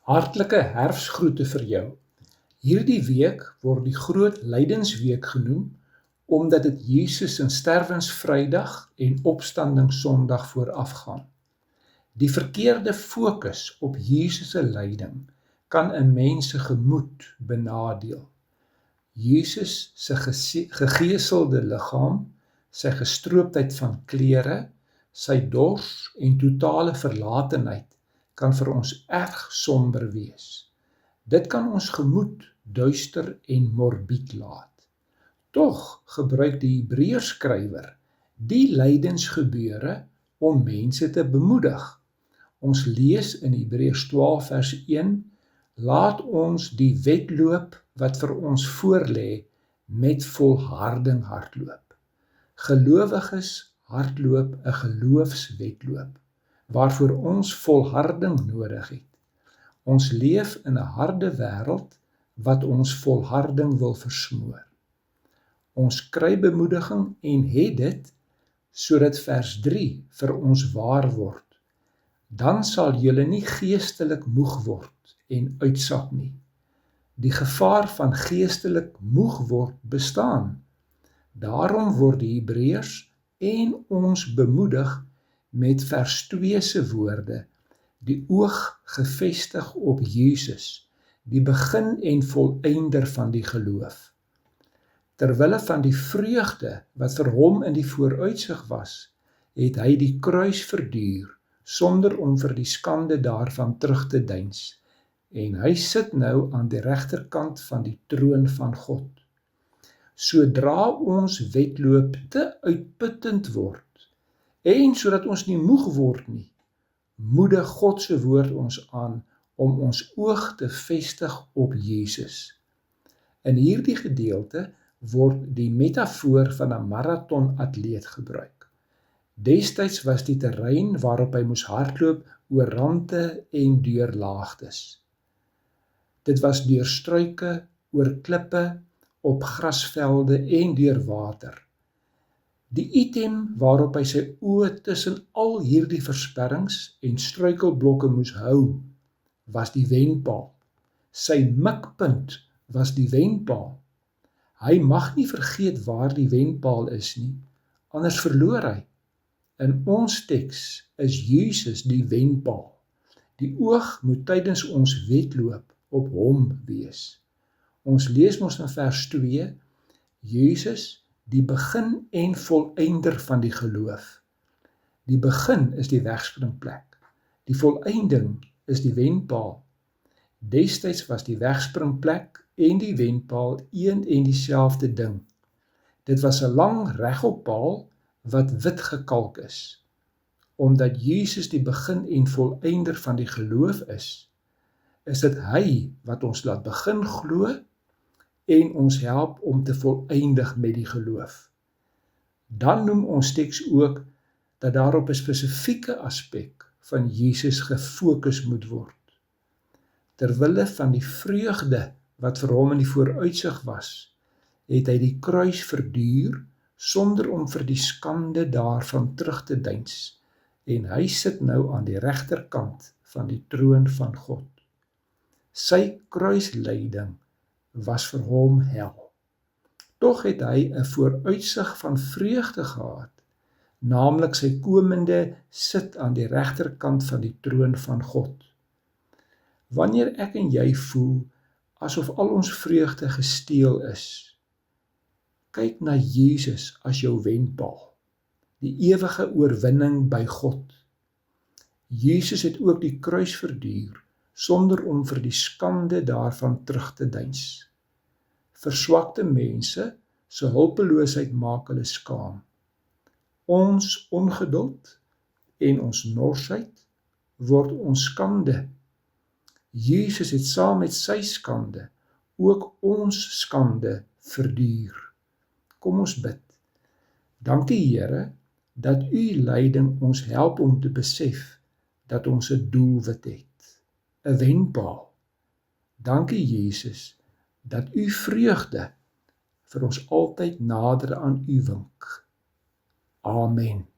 Hartlike herfsgroete vir jou. Hierdie week word die groot lydensweek genoem, omdat dit Jesus se sterwensvrydag en opstandingssondag voorafgaan. Die verkeerde fokus op Jesus se lyding kan 'n mens se gemoed benadeel. Jesus se gegeeselde liggaam, sy gestrooptheid van klere, sy dors en totale verlatenheid kan vir ons erg somber wees. Dit kan ons gemoed duister en morbied laat. Tog gebruik die Hebreërskrywer die lydensgebeure om mense te bemoedig. Ons lees in Hebreërs 12 vers 1, laat ons die wedloop wat vir ons voorlê met volharding hardloop. Gelowiges hardloop 'n geloofswedloop, waarvoor ons volharding nodig het. Ons leef in 'n harde wêreld wat ons volharding wil versmoor. Ons kry bemoediging en het dit, sodat vers 3 vir ons waar word. Dan sal julle nie geestelik moeg word en uitsak nie. Die gevaar van geestelik moeg word bestaan. Daarom word die Hebreërs en ons bemoedig met vers 2 se woorde, die oog gefestig op Jesus, die begin en volëinder van die geloof. Terwille van die vreugde wat vir hom in die vooruitsig was, het hy die kruis verduur, sonder om vir die skande daarvan terug te deins, en hy sit nou aan die regterkant van die troon van God. Sodra ons wedloop te uitputtend word, en sodat ons nie moeg word nie, moedig God se woord ons aan om ons oog te vestig op Jesus. In hierdie gedeelte word die metafoor van 'n marathonatleet gebruik. Destyds was die terrein waarop hy moes hardloop oor rante en deur laagtes. Dit was deur struike, oor klippe, op grasvelde en deur water. Die item waarop hy sy oë tussen al hierdie versperrings en struikelblokke moes hou, was die wenpaal. Sy mikpunt was die wenpaal. Hy mag nie vergeet waar die wenpaal is nie, anders verloor hy. In ons teks is Jesus die wenpaal. Die oog moet tydens ons wedloop op hom wees. Ons lees mos in vers 2, Jesus, die begin en volëinder van die geloof. Die begin is die wegspringplek. Die volëinding is die wenpaal. Destyds was die wegspringplek en die wenpaal een en dieselfde ding. Dit was 'n lang regoppaal wat wit gekalk is. Omdat Jesus die begin en volëinder van die geloof is dit hy wat ons laat begin glo en ons help om te volëindig met die geloof. Dan noem ons teks ook dat daar op 'n spesifieke aspek van Jesus gefokus moet word. Terwille van die vreugde wat vir hom in die vooruitsig was, het hy die kruis verduur sonder om vir die skande daarvan terug te deins, en hy sit nou aan die regterkant van die troon van God. Sy kruislyding was vir hom hel. Tog het hy 'n vooruitsig van vreugde gehad, naamlik sy komende sit aan die regterkant van die troon van God. Wanneer ek en jy voel asof al ons vreugde gesteel is, kyk na Jesus as jou wenpaal, die ewige oorwinning by God. Jesus het ook die kruis verduur, sonder om vir die skande daarvan terug te deins. Verswakte mense se hulpeloosheid maak hulle skaam. Ons ongeduld en ons norsheid word ons skande. Jesus het saam met sy skande ook ons skande verduur. Kom ons bid. Dankie Here, dat u lyding ons help om te besef dat ons 'n doelwit het, 'n wenpaal. Dankie Jesus, dat u vreugde vir ons altyd nader aan u wink. Amen.